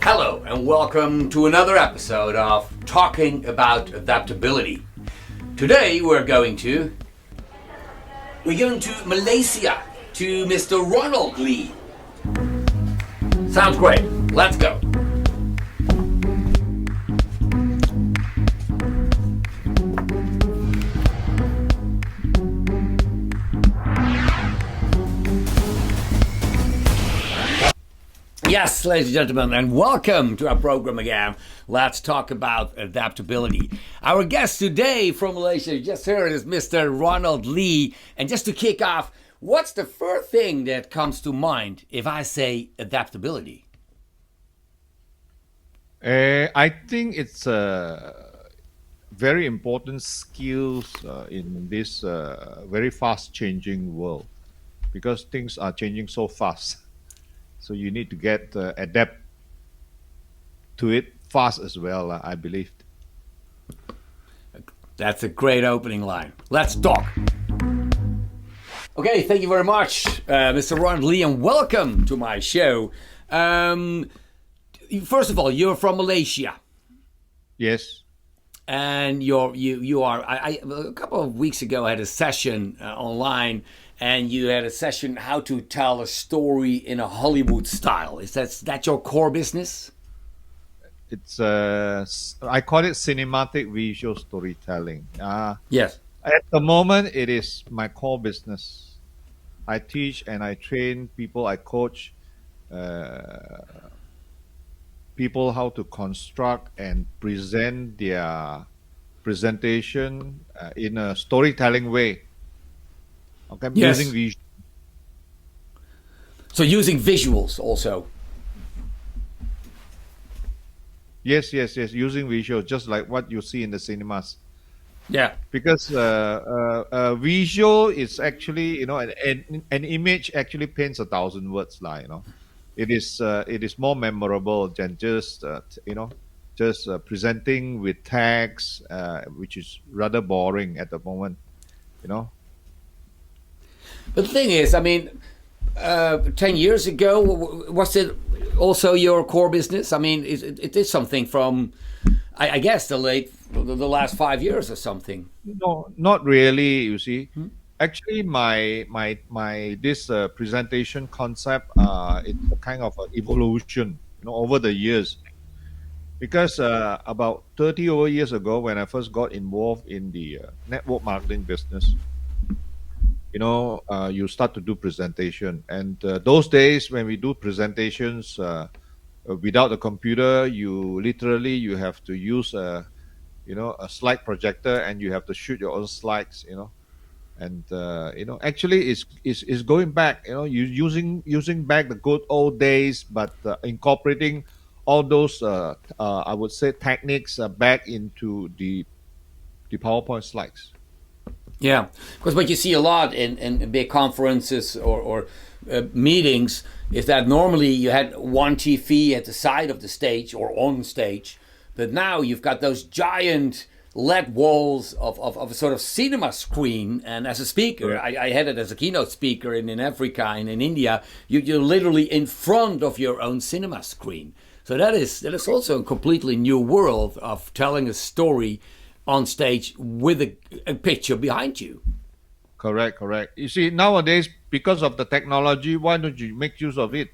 Hello and welcome to another episode of Talking About Adaptability. Today we're going to Malaysia to Mr. Ronald Lee. Sounds great. Let's go. Yes, ladies and gentlemen, and welcome to our program again. Let's talk about adaptability. Our guest today from Malaysia, you just heard, is Mr. Ronald Lee. And just to kick off, what's the first thing that comes to mind if I say adaptability? I think it's a very important skills in this very fast-changing world because things are changing so fast. So you need to get adapt to it fast as well. I believe. That's a great opening line. Let's talk. Okay, thank you very much, Mr. Ronald Lee, and welcome to my show. First of all, you're from Malaysia. Yes. And you are. A couple of weeks ago, I had a session online, and you had a session how to tell a story in a Hollywood style. Is that your core business? It's I call it cinematic visual storytelling. Yes. At the moment, it is my core business. I teach and I train people. I coach people how to construct and present their presentation in a storytelling way. Okay, Yes. using visual. So using visuals also. Yes, yes, yes. Using visual, just like what you see in the cinemas. Yeah. Because visual is actually, an image actually paints 1,000 words, like, it is more memorable than just presenting with text, which is rather boring at the moment, you know. But the thing is, I mean, 10 years ago, was it also your core business? I mean, it is something from, I guess, the last 5 years or something. No, not really. You see, actually, my this presentation concept, it's a kind of an evolution, over the years. Because about 30 over years ago, when I first got involved in the network marketing business, you start to do presentation, and those days when we do presentations without a computer, you have to use a slide projector, and you have to shoot your own slides, and actually it's going back, you using back the good old days, but incorporating all those I would say techniques back into the PowerPoint slides. Yeah, because what you see a lot in big conferences or meetings is that normally you had one TV at the side of the stage or on stage, but now you've got those giant LED walls of a sort of cinema screen. And as a speaker, I had it as a keynote speaker in Africa and in India, you're literally in front of your own cinema screen. So that is also a completely new world of telling a story on stage with a picture behind you. Correct. You see, nowadays, because of the technology, why don't you make use of it?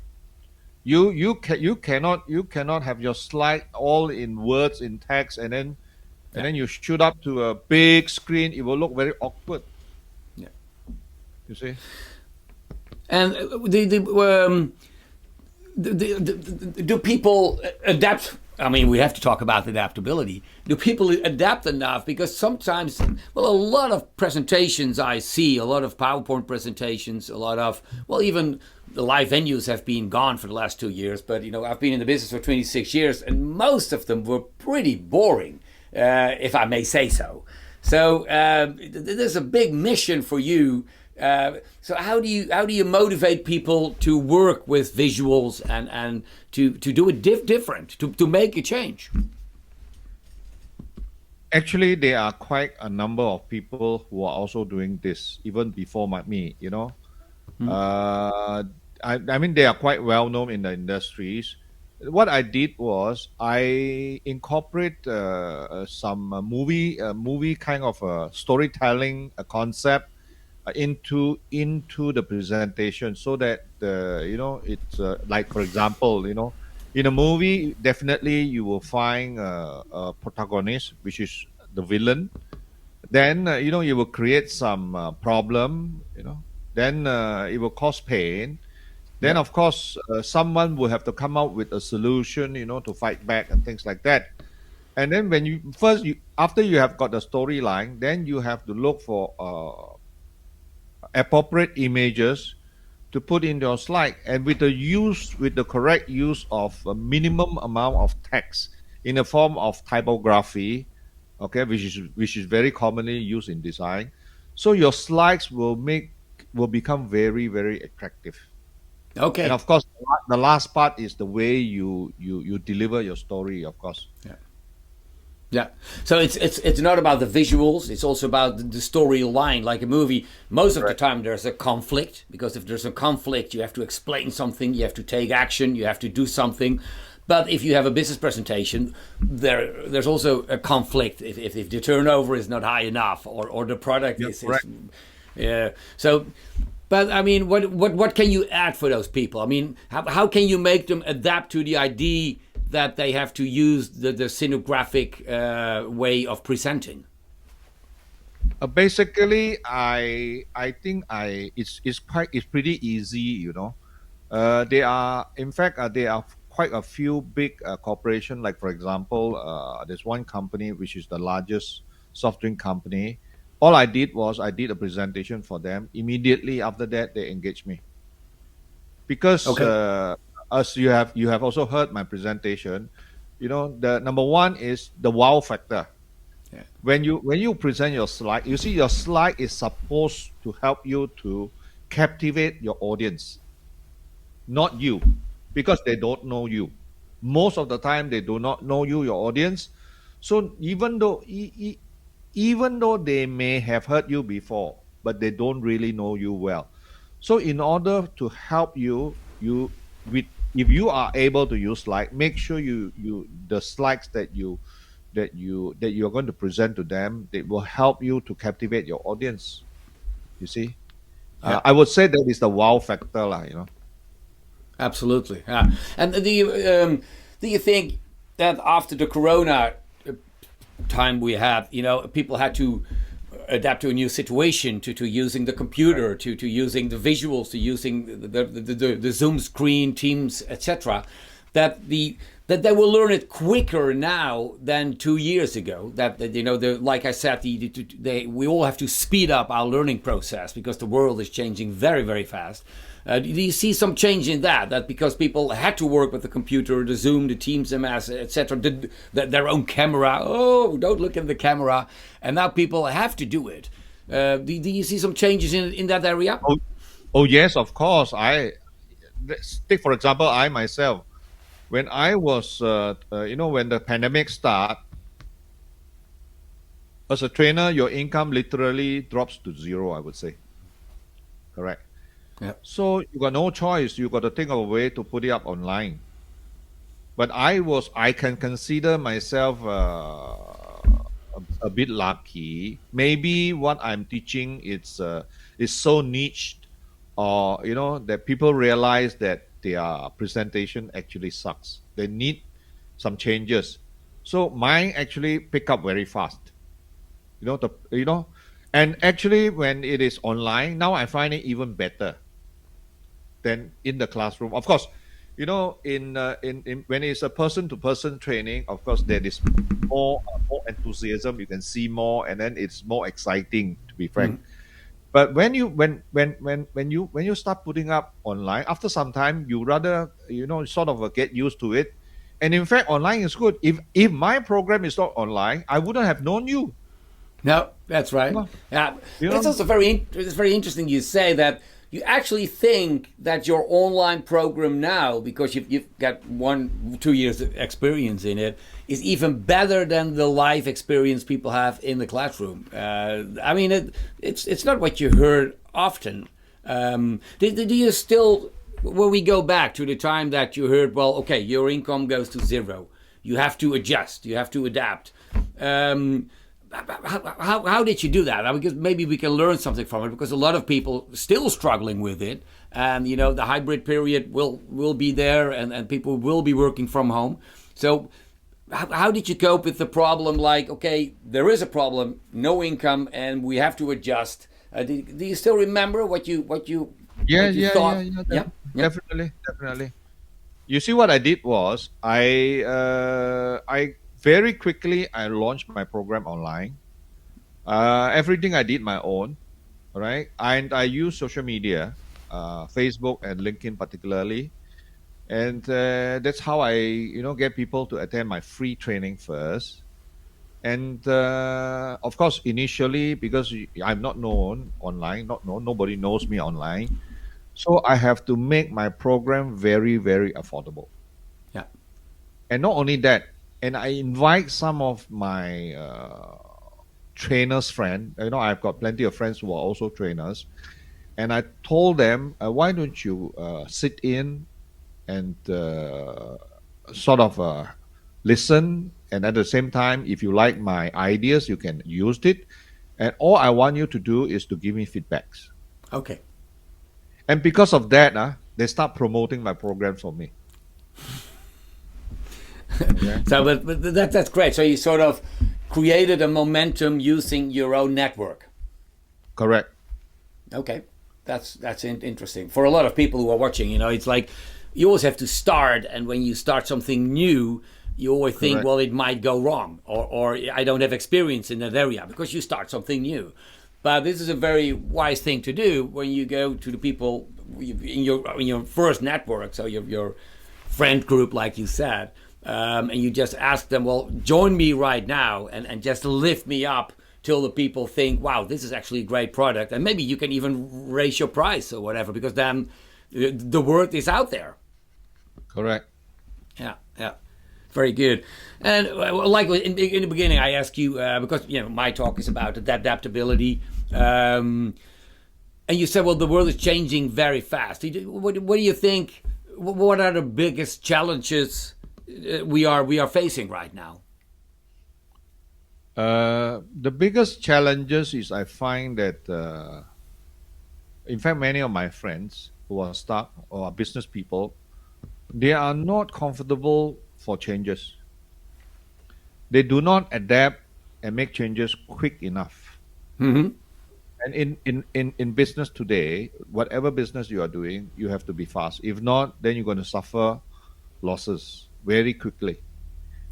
You cannot have your slide all in words, in text, and then you shoot up to a big screen. It will look very awkward. Yeah. You see. And do people adapt? I mean, we have to talk about adaptability. Do people adapt enough? Because sometimes, well, a lot of presentations I see, a lot of PowerPoint presentations, a lot of, well, even the live venues have been gone for the last 2 years. But, I've been in the business for 26 years, and most of them were pretty boring, if I may say so. So there's a big mission for you. So how do you motivate people to work with visuals and to do it different, to make a change? Actually, there are quite a number of people who are also doing this even before me. I mean, they are quite well known in the industries. what I did was I incorporate some movie kind of storytelling concept into the presentation, so that it's like, for example, in a movie, definitely you will find a protagonist, which is the villain. Then you will create some problem, then it will cause pain. Then, Yeah. of course, someone will have to come up with a solution, to fight back and things like that. And then when after you have got the storyline, then you have to look for appropriate images to put in your slide, and with the correct use of a minimum amount of text in the form of typography, okay, which is very commonly used in design. So your slides will become very, very attractive. And Okay. of course, the last part is the way you deliver your story, of course. Yeah. Yeah. So it's not about the visuals. It's also about the storyline. Like a movie, most of the Correct. time there's a conflict, because if there's a conflict, you have to explain something, you have to take action, you have to do something. But if you have a business presentation, there's also a conflict if the turnover is not high enough, or the product Yeah, is correct. yeah. So, but I mean, what can you add for those people? I mean, how can you make them adapt to the idea that they have to use the scenographic way of presenting? Basically, I think it's pretty easy. There are, in fact, there are quite a few big corporation. Like, for example, there's one company which is the largest soft drink company. All I did was I did a presentation for them. Immediately after that, they engaged me, because Okay. as you have also heard my presentation. The number one is the wow factor. Yeah. When you present your slide, you see your slide is supposed to help you to captivate your audience, not you, because they don't know you. Most of the time, they do not know you, your audience. So even though they may have heard you before, but they don't really know you well. So in order to help with if you are able to use slide, make sure the slides that you're going to present to them, they will help you to captivate your audience. You see, Yeah. I would say that is the wow factor, lah. Absolutely. Yeah. And do you think that after the Corona time we had, people had to adapt to a new situation, to using the computer, to using the visuals, to using the Zoom screen, Teams, etc. That they will learn it quicker now than 2 years ago. Like I said, we all have to speed up our learning process because the world is changing very, very fast. Do you see some change in that? That because people had to work with the computer, the Zoom, the Teams, MS, etc., their own camera. Oh, don't look at the camera, and now people have to do it. Do you see some changes in that area? Oh, oh yes, of course. Let's take for example, I myself, when I was, when the pandemic start, as a trainer, your income literally drops to zero, I would say. Correct. Yeah. So you got no choice. You got to think of a way to put it up online. But I can consider myself a bit lucky. Maybe what I'm teaching is so niched, or that people realize that their presentation actually sucks. They need some changes. So mine actually pick up very fast. And actually when it is online now, I find it even better than in the classroom. Of course, in when it's a person-to-person training, of course, there is more enthusiasm. You can see more, and then it's more exciting. To be frank, but when you start putting up online, after some time, you rather sort of get used to it. And in fact, online is good. If my program is not online, I wouldn't have known you. No, that's right. You Yeah, it's know, also it's very interesting you say that you actually think that your online program now, because you've got 2 years experience in it, is even better than the live experience people have in the classroom. I mean, it's not what you heard often. Do you still When we go back to the time that you heard, well, okay, your income goes to zero, you have to adjust, you have to adapt. Um, how did you do that? Because maybe we can learn something from it. Because a lot of people still struggling with it, and the hybrid period will be there, and people will be working from home. So, how did you cope with the problem? Like, okay, there is a problem, no income, and we have to adjust. Do you still remember Yeah, what you yeah, yeah, thought? yeah. Yeah, yeah. Definitely, definitely. You see, what I did was I very quickly I launched my program online. Everything I did my own, right? And I use social media, Facebook and LinkedIn particularly, and that's how I get people to attend my free training first. And of course, initially, because I'm not known online, not known, nobody knows me online, so I have to make my program very, very affordable. Yeah. And not only that, and I invite some of my trainers friend. I've got plenty of friends who are also trainers, and I told them, why don't you sit in and sort of listen, and at the same time, if you like my ideas, you can use it, and all I want you to do is to give me feedbacks. Okay. And because of that, they start promoting my programs for me. Okay. So, but that's great. So you sort of created a momentum using your own network. Correct. Okay, that's interesting for a lot of people who are watching. It's like you always have to start, and when you start something new, you always think, Correct. well, it might go wrong, or I don't have experience in that area because you start something new. But this is a very wise thing to do when you go to the people in your first network, so your friend group, like you said, and you just ask them, well, join me right now, and just lift me up till the people think, wow, this is actually a great product, and maybe you can even raise your price or whatever, because then the word is out there. Correct. Yeah, yeah. Very good. And like in the beginning, I asked you because my talk is about adaptability, and you said, well, the world is changing very fast. What do you think? What are the biggest challenges we are facing right now? The biggest challenges is I find that, in fact, many of my friends who are staff or are business people, they are not comfortable for changes. They do not adapt and make changes quick enough. Mm-hmm. And in business today, whatever business you are doing, you have to be fast. If not, then you're going to suffer losses very quickly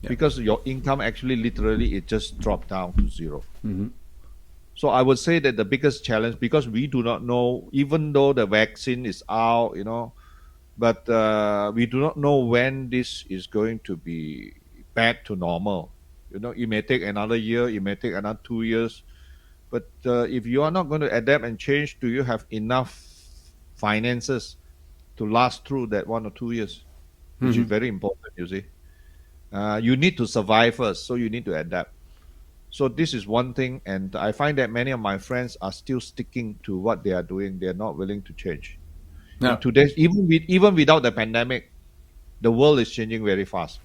Yeah. because your income actually literally it just dropped down to zero. Mm-hmm. So I would say that the biggest challenge, because we do not know, even though the vaccine is out, but we do not know when this is going to be back to normal. It may take another year, it may take another 2 years. But if you are not going to adapt and change, do you have enough finances to last through that 1 or 2 years, which is Mm-hmm. very important, you see. You need to survive first, so you need to adapt. So this is one thing, and I find that many of my friends are still sticking to what they are doing. They are not willing to change. In No, today's, even without the pandemic, the world is changing very fast.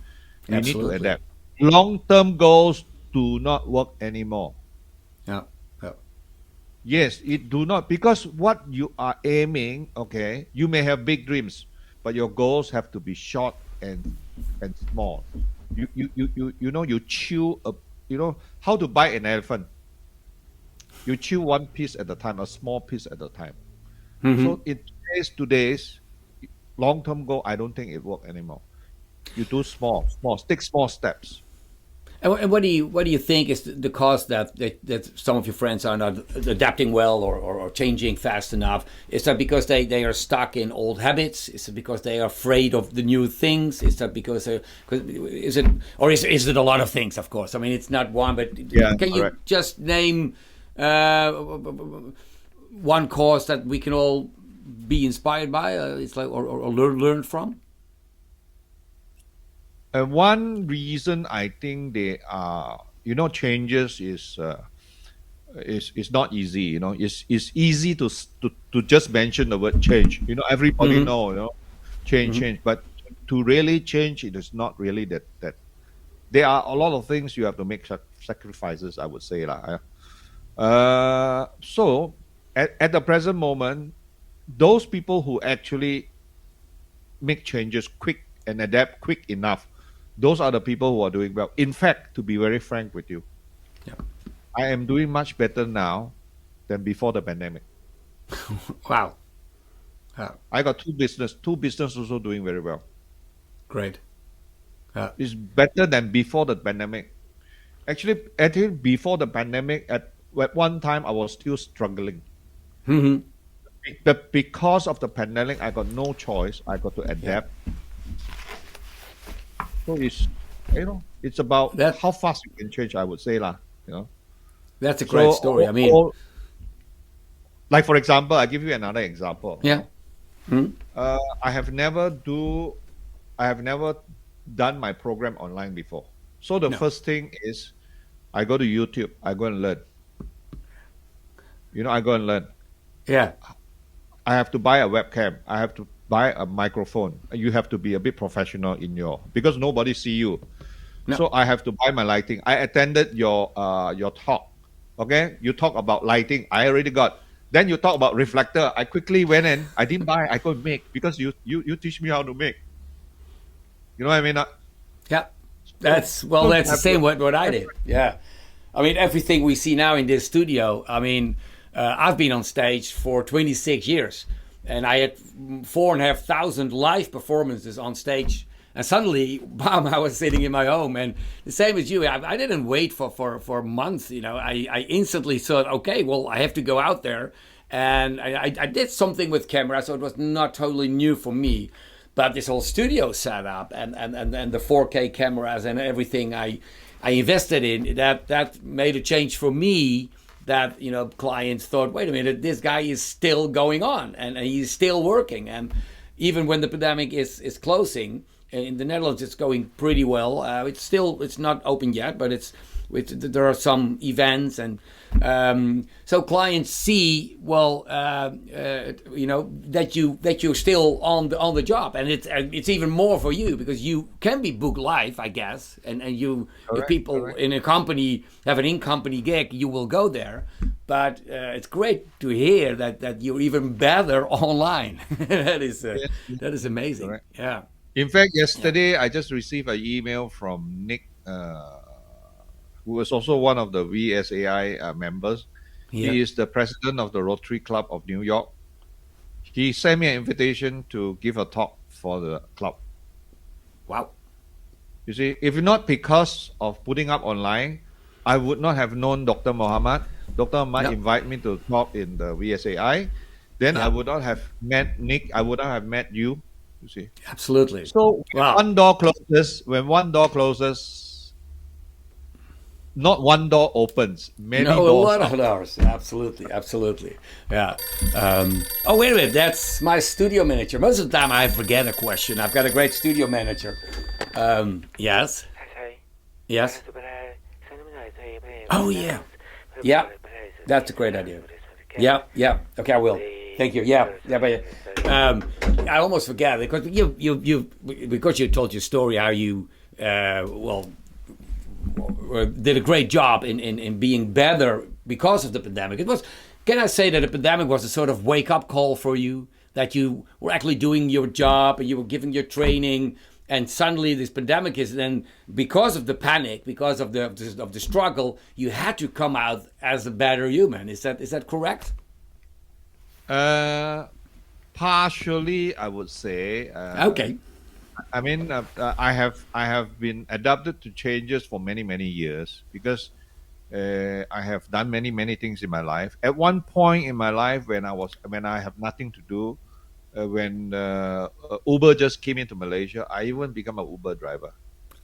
You need to absolutely. adapt. Long-term goals do not work anymore. Yeah. Yeah. Yes, it do not, because what you are aiming, okay, you may have big dreams, but your goals have to be short and small. You chew a, how to buy an elephant. You chew one piece at a time, a small piece at a time. Mm-hmm. So in today's long term goal, I don't think it work anymore. You do take small steps. And what do you think is the cause that some of your friends are not adapting well or changing fast enough? Is that because they are stuck in old habits? Is it because they are afraid of the new things? Is that because is it, or is it a lot of things? Of course, I mean it's not one, but Yeah, can you correct. just name one cause that we can all be inspired by? It's like or learn from. And one reason I think they are, changes is is not easy. It's easy to just mention the word change. Everybody Hmm. know, change, Hmm. change, but to really change, it is not really that. There are a lot of things you have to make sacrifices. I would say lah. So at the present moment, those people who actually make changes quick and adapt quick enough, those are the people who are doing well. In fact, to be very frank with you, Yeah. I am doing much better now than before the pandemic. Wow. Wow. I got two business also doing very well. Great. It's better than before the pandemic. Actually, before the pandemic, at one time I was still struggling. Hmm. But because of the pandemic, I got no choice. I got to Yeah. adapt. So it's about That how fast you can change. I would say lah. You know. that's a So, great story. I mean, like for example, I give you another example. yeah. Hmm. Uh, I have never do, I have never done my program online before. So the No. first thing is I go to YouTube. I go and learn. I go and learn. Yeah. I have to buy a webcam. I have to buy a microphone. You have to be a bit professional in because nobody see you. No. So I have to buy my lighting. I attended your talk. Okay, you talk about lighting. I already got. Then you talk about reflector. I quickly went in. I didn't buy. I go make because you teach me how to make. You know what I mean? Yeah. So, Well, so you that's the have to. same what I did. Yeah. I mean, everything we see now in this studio. I mean, I've been on stage for 26 years, and I had 4,500 live performances on stage. And suddenly, bam! I was sitting in my home, and the same as you. I didn't wait for months. I instantly thought, okay, well, I have to go out there, and I did something with camera, so it was not totally new for me. But this whole studio setup and the 4K cameras and everything I invested in, that made a change for me. That clients thought, wait a minute, this guy is still going on and he's still working. And even when the pandemic is closing in the Netherlands, it's going pretty well. It's not open yet, but there are some events, and so clients see, well, that you're still on the job, and it's even more for you because you can be booked live, I guess, and you, if Correct, people correct. in a company have an in-company gig, you will go there. But it's great to hear that you're even better online. Yes, yes, That is amazing. correct. Yeah. In fact, Yeah. yesterday I just received an email from Nick, who was also one of the VSAI members. Yeah. He is the president of the Rotary Club of New York. He sent me an invitation to give a talk for the club. Wow. You see, if not because of putting up online, I would not have known Dr. Mohammed. Dr. Mohammed No. invited me to talk in the VSAI. Then I Yeah. would not have met Nick. I would not have met you. You see. Absolutely. So Wow. when one door closes, not one door opens, many No, a doors lot are of hours. Absolutely, absolutely. Yeah. Oh, wait a minute. That's my studio manager. Most of the time, I forget a question. I've got a great studio manager. Yes. ใช้ Yes. สุภาใช้น้ำมันไทยไป Oh, yeah. Yeah. That's a great idea. Yeah. Yeah. Okay, I will. Thank you. Yeah. Yeah. But, I almost forget because because you told your story how you did a great job in being better because of the pandemic. It was, can I say that the pandemic was a sort of wake up call for you, that you were actually doing your job and you were giving your training, and suddenly this pandemic is then, because of the panic, because of the struggle, you had to come out as a better human. Is that correct? partially, I would say. Okay. I mean, I have been adapted to changes for many years because I have done many things in my life. At one point in my life, when I have nothing to do, when Uber just came into Malaysia, I even become an Uber driver.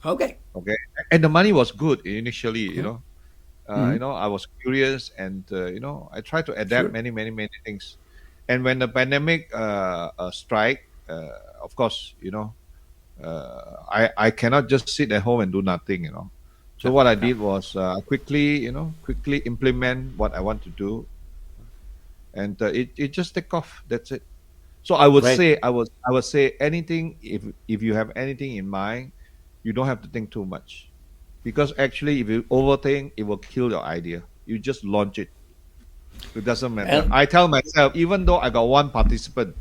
Okay. Okay, and the money was good initially. Yeah. I was curious, and I tried to adapt Sure. many things. And when the pandemic strike, of course, I cannot just sit at home and do nothing. So what I did was quickly implement what I want to do, and it just take off. That's it. So Great. I would say anything, if you have anything in mind, you don't have to think too much, because actually if you overthink, it will kill your idea. You just launch it. It doesn't matter. And I tell myself, even though I got one participant,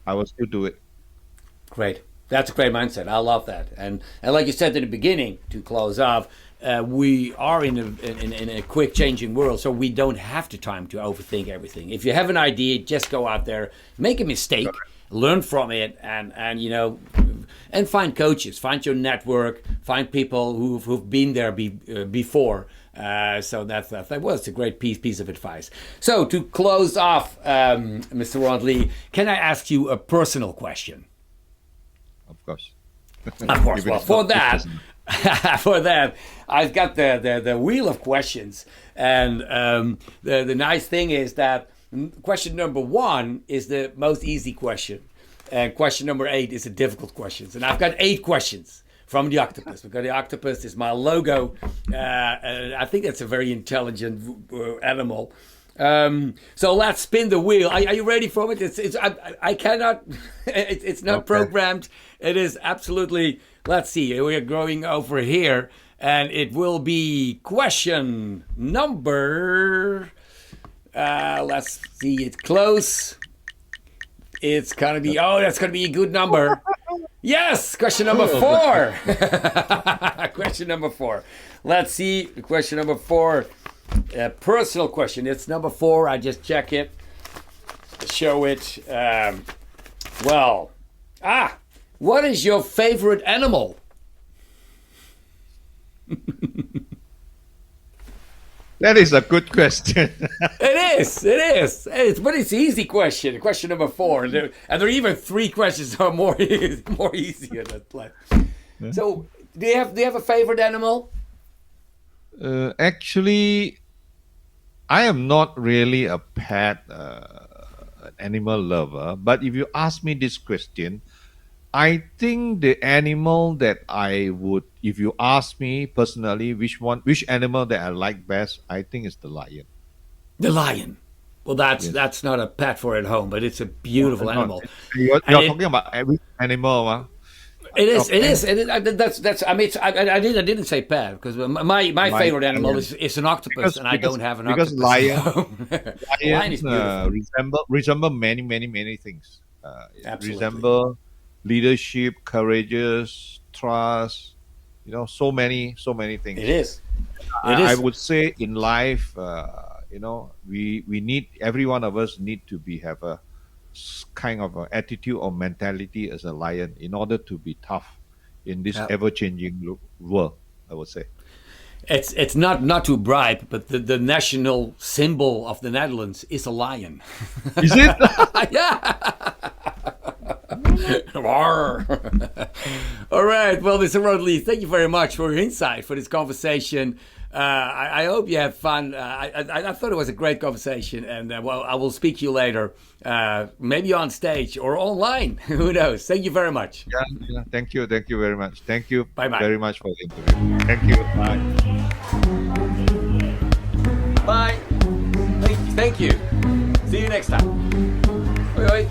I will still do it. great. That's a great mindset. I love that. And like you said in the beginning, to close off, we are in a quick changing world, so we don't have the time to overthink everything. If you have an idea, just go out there, make a mistake, learn from it, and and find coaches, find your network, find people who've been there before. So that was a great piece of advice. So to close off, Mr. Ronald Lee, can I ask you a personal question? Of course. Of course. Even Well, if for not that, business. for that, I've got the wheel of questions, and the nice thing is that question number 1 is the most easy question, and question number 8 is the difficult questions, and I've got 8 questions from the octopus, because the octopus is my logo. I think that's a very intelligent animal. So let's spin the wheel. Are you ready for it? I cannot. It's not Okay. programmed. It is absolutely. Let's see. We are going over here, and it will be question number. Let's see it close. It's gonna be. Oh, that's gonna be a good number. Yes, question number 4. Question number 4. Let's see. Question number 4. Personal question. It's number 4. I just check it. Show it. What is your favorite animal? That is a good question. It is. But it's an easy question. Question number 4. And there are even 3 questions that are more easier. So, do you have a favorite animal? Actually, I am not really a pet animal lover, but if you ask me this question, I think the animal that I would, if you ask me personally, which animal that I like best, I think it's the lion. The lion. Well, Yes. that's not a pet for at home, but it's a beautiful animal. You're And talking about every animal, huh? it is. Okay. It is. That's. I mean, I didn't say pet, because my favorite animal is an octopus, and I don't have an because octopus. lion Lion is beautiful. resemble many things. Absolutely. Resemble leadership, courageous, trust. So many things. It is. I would say in life, we need, every one of us need to have a kind of a attitude or mentality as a lion in order to be tough in this Yeah. ever-changing world, I would say. It's not to bribe, but the national symbol of the Netherlands is a lion. Is it? Yeah. Roar. All right. Well, Mr. Ronald Lee, thank you very much for your insight, for this conversation. I hope you had fun. I thought it was a great conversation, and well, I will speak to you later, maybe on stage or online. Who knows? Thank you very much. Yeah. Thank you very much. Thank you Bye-bye. very much for the interview. Thank you. Bye. Bye. Thank you. See you next time. Oi, oi.